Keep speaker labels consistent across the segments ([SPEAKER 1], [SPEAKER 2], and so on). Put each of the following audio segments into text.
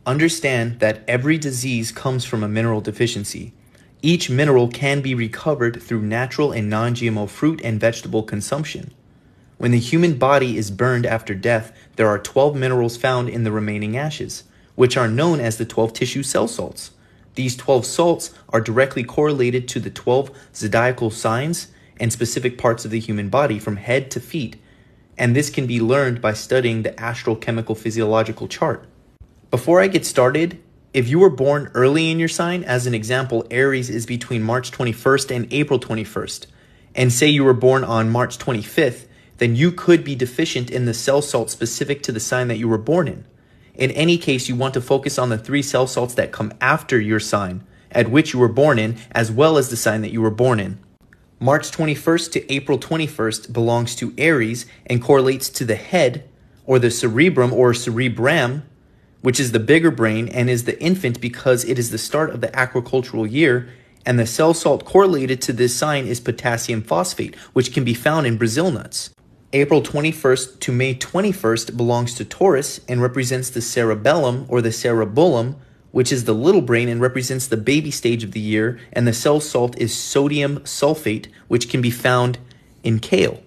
[SPEAKER 1] Understand that every disease comes from a mineral deficiency. Each mineral can be recovered through natural and non-GMO fruit and vegetable consumption. When the human body is burned after death, there are 12 minerals found in the remaining ashes, which are known as the 12 tissue cell salts. These 12 salts are directly correlated to the 12 zodiacal signs and specific parts of the human body from head to feet, and this can be learned by studying the astral chemical physiological chart. Before I get started, if you were born early in your sign, as an example, Aries is between March 21st and April 21st, and say you were born on March 25th, then you could be deficient in the cell salt specific to the sign that you were born in. In any case, you want to focus on the 3 cell salts that come after your sign, at which you were born in, as well as the sign that you were born in. March 21st to April 21st belongs to Aries and correlates to the head, or the cerebrum or cerebrum, which is the bigger brain and is the infant because it is the start of the agricultural year, and the cell salt correlated to this sign is potassium phosphate, which can be found in Brazil nuts. April 21st to May 21st belongs to Taurus and represents the cerebellum or the cerebellum, which is the little brain and represents the baby stage of the year, and the cell salt is sodium sulfate, which can be found in kale.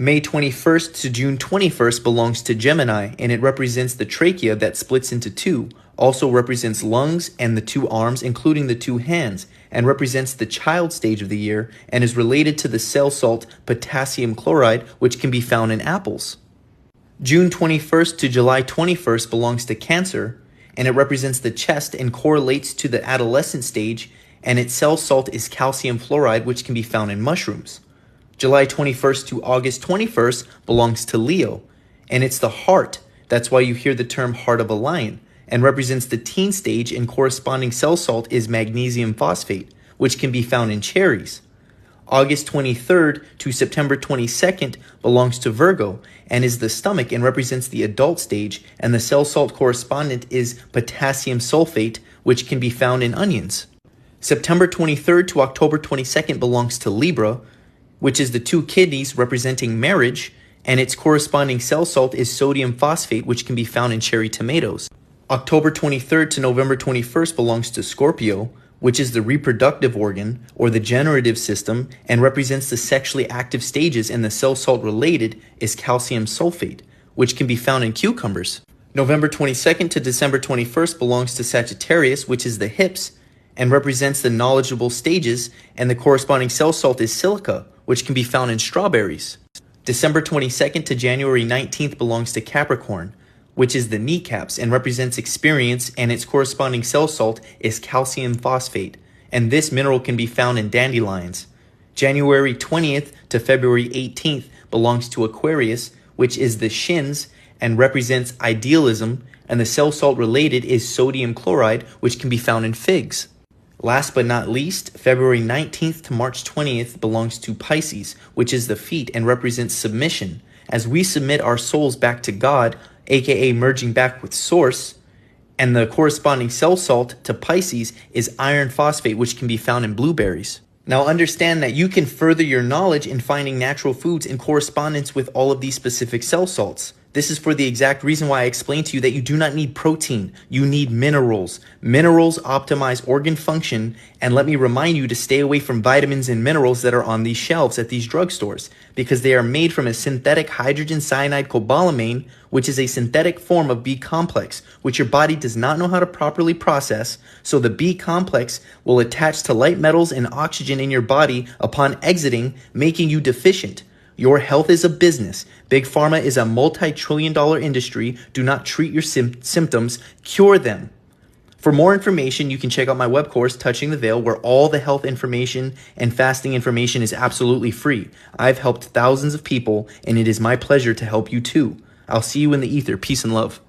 [SPEAKER 1] May 21st to June 21st belongs to Gemini, and it represents the trachea that splits into 2, also represents lungs and the 2 arms, including the 2 hands, and represents the child stage of the year, and is related to the cell salt potassium chloride, which can be found in apples. June 21st to July 21st belongs to Cancer, and it represents the chest and correlates to the adolescent stage, and its cell salt is calcium fluoride, which can be found in mushrooms. July 21st to August 21st belongs to Leo, and it's the heart. That's why you hear the term heart of a lion, and represents the teen stage, and corresponding cell salt is magnesium phosphate, which can be found in cherries. August 23rd to September 22nd belongs to Virgo and is the stomach and represents the adult stage, and the cell salt correspondent is potassium sulfate, which can be found in onions. September 23rd to October 22nd belongs to Libra, which is the 2 kidneys representing marriage, and its corresponding cell salt is sodium phosphate, which can be found in cherry tomatoes. October 23rd to November 21st belongs to Scorpio, which is the reproductive organ or the generative system and represents the sexually active stages, and the cell salt related is calcium sulfate, which can be found in cucumbers. November 22nd to December 21st belongs to Sagittarius, which is the hips and represents the knowledgeable stages, and the corresponding cell salt is silica, which can be found in strawberries. December 22nd to January 19th belongs to Capricorn, which is the kneecaps and represents experience, and its corresponding cell salt is calcium phosphate, and this mineral can be found in dandelions. January 20th to February 18th belongs to Aquarius, which is the shins and represents idealism, and the cell salt related is sodium chloride, which can be found in figs. Last but not least, February 19th to March 20th belongs to Pisces, which is the feet and represents submission, as we submit our souls back to God, aka merging back with Source, and the corresponding cell salt to Pisces is iron phosphate, which can be found in blueberries. Now understand that you can further your knowledge in finding natural foods in correspondence with all of these specific cell salts. This is for the exact reason why I explained to you that you do not need protein. You need minerals. Minerals optimize organ function, and let me remind you to stay away from vitamins and minerals that are on these shelves at these drugstores, because they are made from a synthetic hydrogen cyanide cobalamin, which is a synthetic form of B complex, which your body does not know how to properly process, so the B complex will attach to light metals and oxygen in your body upon exiting, making you deficient. Your health is a business. Big Pharma is a multi-trillion-dollar industry. Do not treat your symptoms, cure them. For more information, you can check out my web course, Touching the Veil, where all the health information and fasting information is absolutely free. I've helped thousands of people, and it is my pleasure to help you too. I'll see you in the ether. Peace and love.